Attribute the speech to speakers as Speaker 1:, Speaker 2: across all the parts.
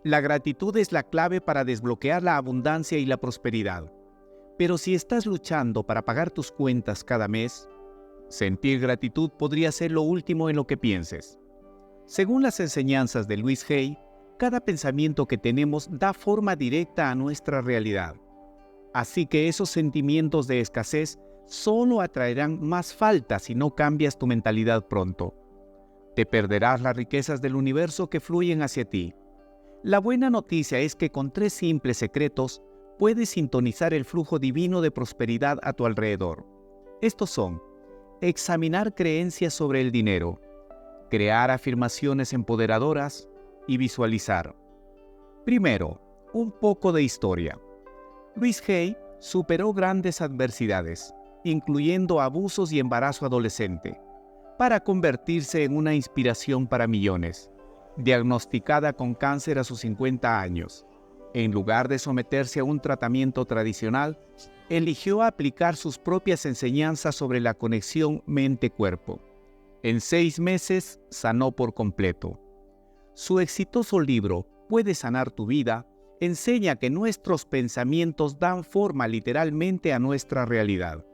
Speaker 1: La gratitud es la clave para desbloquear la abundancia y la prosperidad. Pero si estás luchando para pagar tus cuentas cada mes, sentir gratitud podría ser lo último en lo que pienses. Según las enseñanzas de Louise Hay, cada pensamiento que tenemos da forma directa a nuestra realidad. Así que esos sentimientos de escasez solo atraerán más falta si no cambias tu mentalidad pronto. Te perderás las riquezas del universo que fluyen hacia ti. La buena noticia es que con 3 simples secretos puedes sintonizar el flujo divino de prosperidad a tu alrededor. Estos son: examinar creencias sobre el dinero, crear afirmaciones empoderadoras y visualizar. Primero, un poco de historia. Louise Hay superó grandes adversidades, incluyendo abusos y embarazo adolescente, para convertirse en una inspiración para millones. Diagnosticada con cáncer a sus 50 años, en lugar de someterse a un tratamiento tradicional, eligió aplicar sus propias enseñanzas sobre la conexión mente-cuerpo. En 6 meses sanó por completo. Su exitoso libro, Puedes sanar tu vida, enseña que nuestros pensamientos dan forma literalmente a nuestra realidad.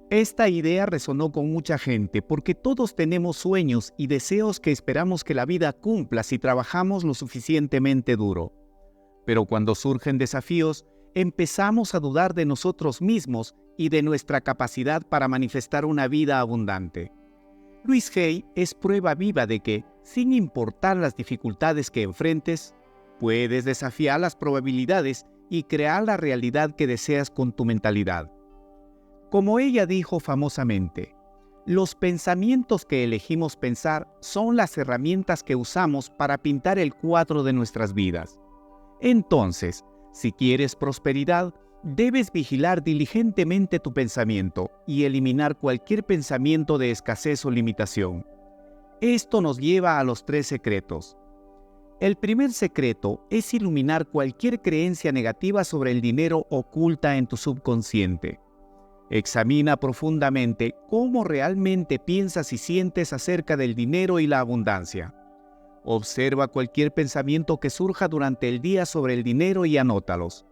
Speaker 1: Esta idea resonó con mucha gente porque todos tenemos sueños y deseos que esperamos que la vida cumpla si trabajamos lo suficientemente duro. Pero cuando surgen desafíos, empezamos a dudar de nosotros mismos y de nuestra capacidad para manifestar una vida abundante. Louise Hay es prueba viva de que, sin importar las dificultades que enfrentes, puedes desafiar las probabilidades y crear la realidad que deseas con tu mentalidad. Como ella dijo famosamente, los pensamientos que elegimos pensar son las herramientas que usamos para pintar el cuadro de nuestras vidas. Entonces, si quieres prosperidad, debes vigilar diligentemente tu pensamiento y eliminar cualquier pensamiento de escasez o limitación. Esto nos lleva a los 3 secretos. El primer secreto es iluminar cualquier creencia negativa sobre el dinero oculta en tu subconsciente. Examina profundamente cómo realmente piensas y sientes acerca del dinero y la abundancia. Observa cualquier pensamiento que surja durante el día sobre el dinero y anótalos.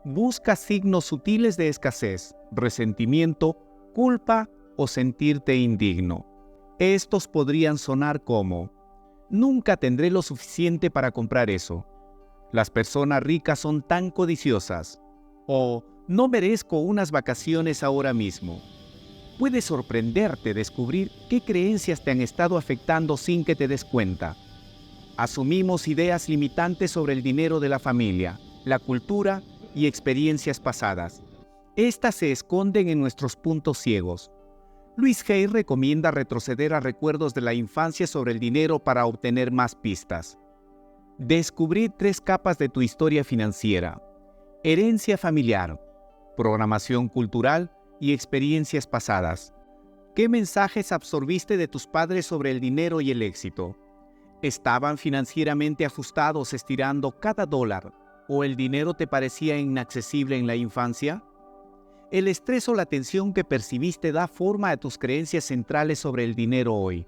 Speaker 1: Busca signos sutiles de escasez, resentimiento, culpa o sentirte indigno. Estos podrían sonar como: nunca tendré lo suficiente para comprar eso. Las personas ricas son tan codiciosas. O no merezco unas vacaciones ahora mismo. Puede sorprenderte descubrir qué creencias te han estado afectando sin que te des cuenta. Asumimos ideas limitantes sobre el dinero de la familia, la cultura y experiencias pasadas. Estas se esconden en nuestros puntos ciegos. Louise Hay recomienda retroceder a recuerdos de la infancia sobre el dinero para obtener más pistas. Descubrir 3 capas de tu historia financiera: herencia familiar, programación cultural y experiencias pasadas. ¿Qué mensajes absorbiste de tus padres sobre el dinero y el éxito? ¿Estaban financieramente ajustados estirando cada dólar o el dinero te parecía inaccesible en la infancia? El estrés o la tensión que percibiste da forma a tus creencias centrales sobre el dinero hoy.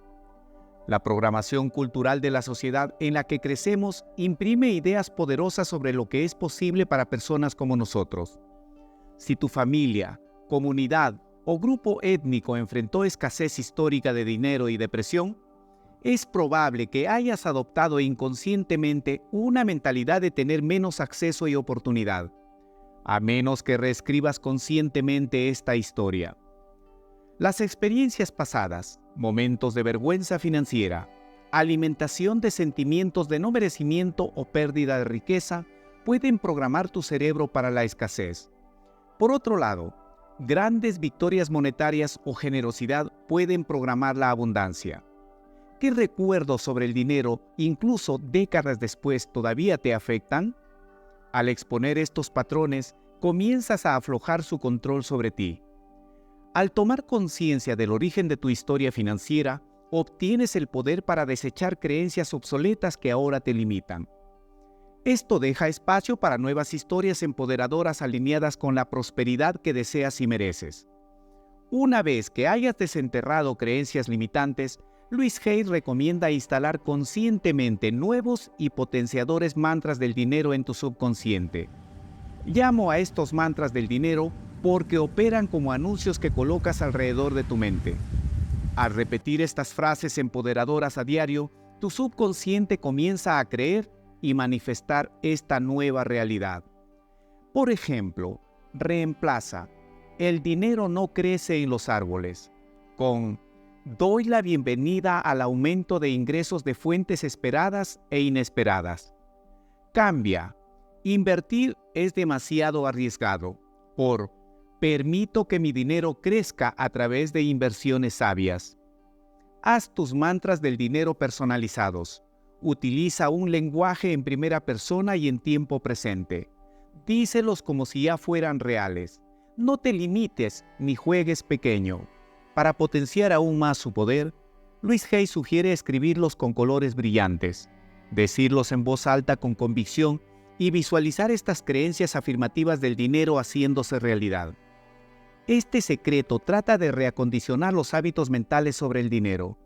Speaker 1: La programación cultural de la sociedad en la que crecemos imprime ideas poderosas sobre lo que es posible para personas como nosotros. Si tu familia, comunidad o grupo étnico enfrentó escasez histórica de dinero y depresión, es probable que hayas adoptado inconscientemente una mentalidad de tener menos acceso y oportunidad, a menos que reescribas conscientemente esta historia. Las experiencias pasadas, momentos de vergüenza financiera, alimentación de sentimientos de no merecimiento o pérdida de riqueza pueden programar tu cerebro para la escasez. Por otro lado, grandes victorias monetarias o generosidad pueden programar la abundancia. ¿Qué recuerdos sobre el dinero, incluso décadas después, todavía te afectan? Al exponer estos patrones, comienzas a aflojar su control sobre ti. Al tomar conciencia del origen de tu historia financiera, obtienes el poder para desechar creencias obsoletas que ahora te limitan. Esto deja espacio para nuevas historias empoderadoras alineadas con la prosperidad que deseas y mereces. Una vez que hayas desenterrado creencias limitantes, Luis Hay recomienda instalar conscientemente nuevos y potenciadores mantras del dinero en tu subconsciente. Llamo a estos mantras del dinero porque operan como anuncios que colocas alrededor de tu mente. Al repetir estas frases empoderadoras a diario, tu subconsciente comienza a creer y manifestar esta nueva realidad. Por ejemplo, reemplaza "el dinero no crece en los árboles" con "doy la bienvenida al aumento de ingresos de fuentes esperadas e inesperadas". Cambia "invertir es demasiado arriesgado" por "permito que mi dinero crezca a través de inversiones sabias". Haz tus mantras del dinero personalizados. Utiliza un lenguaje en primera persona y en tiempo presente. Díselos como si ya fueran reales. No te limites ni juegues pequeño. Para potenciar aún más su poder, Luis Hay sugiere escribirlos con colores brillantes, decirlos en voz alta con convicción y visualizar estas creencias afirmativas del dinero haciéndose realidad. Este secreto trata de reacondicionar los hábitos mentales sobre el dinero,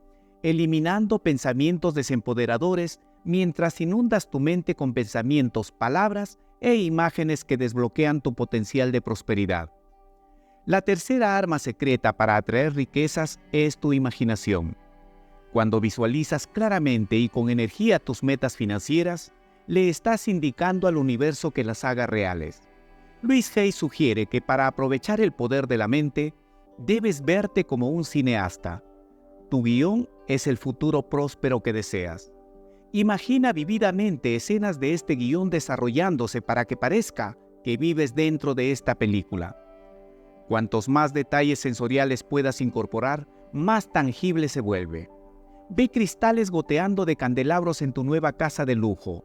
Speaker 1: eliminando pensamientos desempoderadores mientras inundas tu mente con pensamientos, palabras e imágenes que desbloquean tu potencial de prosperidad. La tercera arma secreta para atraer riquezas es tu imaginación. Cuando visualizas claramente y con energía tus metas financieras, le estás indicando al universo que las haga reales. Luis Hay sugiere que para aprovechar el poder de la mente, debes verte como un cineasta. Tu guión es el futuro próspero que deseas. Imagina vividamente escenas de este guión desarrollándose para que parezca que vives dentro de esta película. Cuantos más detalles sensoriales puedas incorporar, más tangible se vuelve. Ve cristales goteando de candelabros en tu nueva casa de lujo.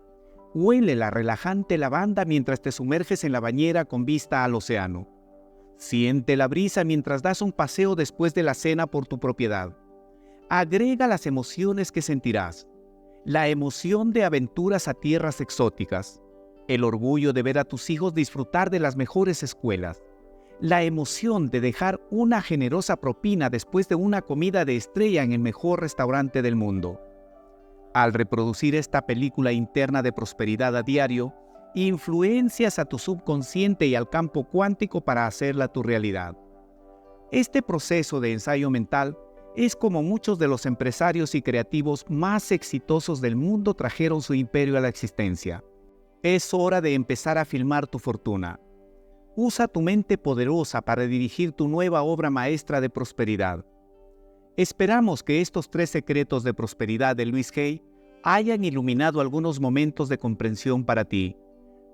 Speaker 1: Huele la relajante lavanda mientras te sumerges en la bañera con vista al océano. Siente la brisa mientras das un paseo después de la cena por tu propiedad. Agrega las emociones que sentirás. La emoción de aventuras a tierras exóticas. El orgullo de ver a tus hijos disfrutar de las mejores escuelas. La emoción de dejar una generosa propina después de una comida de estrella en el mejor restaurante del mundo. Al reproducir esta película interna de prosperidad a diario, influencias a tu subconsciente y al campo cuántico para hacerla tu realidad. Este proceso de ensayo mental es como muchos de los empresarios y creativos más exitosos del mundo trajeron su imperio a la existencia. Es hora de empezar a filmar tu fortuna. Usa tu mente poderosa para dirigir tu nueva obra maestra de prosperidad. Esperamos que estos 3 secretos de prosperidad de Luis Hay hayan iluminado algunos momentos de comprensión para ti.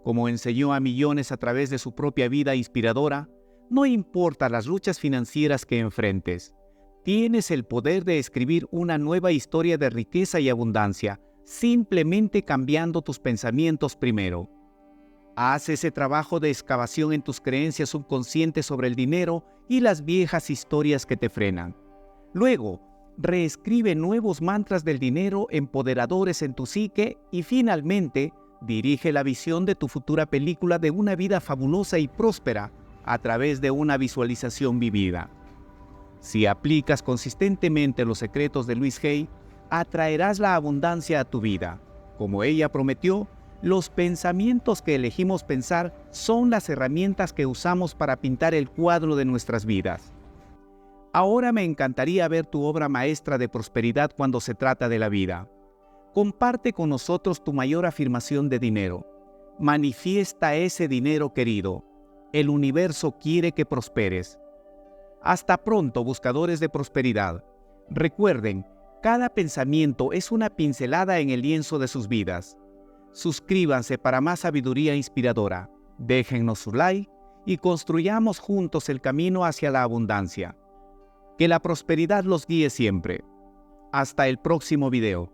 Speaker 1: Como enseñó a millones a través de su propia vida inspiradora, no importa las luchas financieras que enfrentes, tienes el poder de escribir una nueva historia de riqueza y abundancia, simplemente cambiando tus pensamientos primero. Haz ese trabajo de excavación en tus creencias subconscientes sobre el dinero y las viejas historias que te frenan. Luego, reescribe nuevos mantras del dinero empoderadores en tu psique y finalmente, dirige la visión de tu futura película de una vida fabulosa y próspera a través de una visualización vivida. Si aplicas consistentemente los secretos de Luis Hay, atraerás la abundancia a tu vida. Como ella prometió, los pensamientos que elegimos pensar son las herramientas que usamos para pintar el cuadro de nuestras vidas. Ahora me encantaría ver tu obra maestra de prosperidad cuando se trata de la vida. Comparte con nosotros tu mayor afirmación de dinero. Manifiesta ese dinero querido. El universo quiere que prosperes. Hasta pronto, buscadores de prosperidad. Recuerden, cada pensamiento es una pincelada en el lienzo de sus vidas. Suscríbanse para más sabiduría inspiradora. Déjennos su like y construyamos juntos el camino hacia la abundancia. Que la prosperidad los guíe siempre. Hasta el próximo video.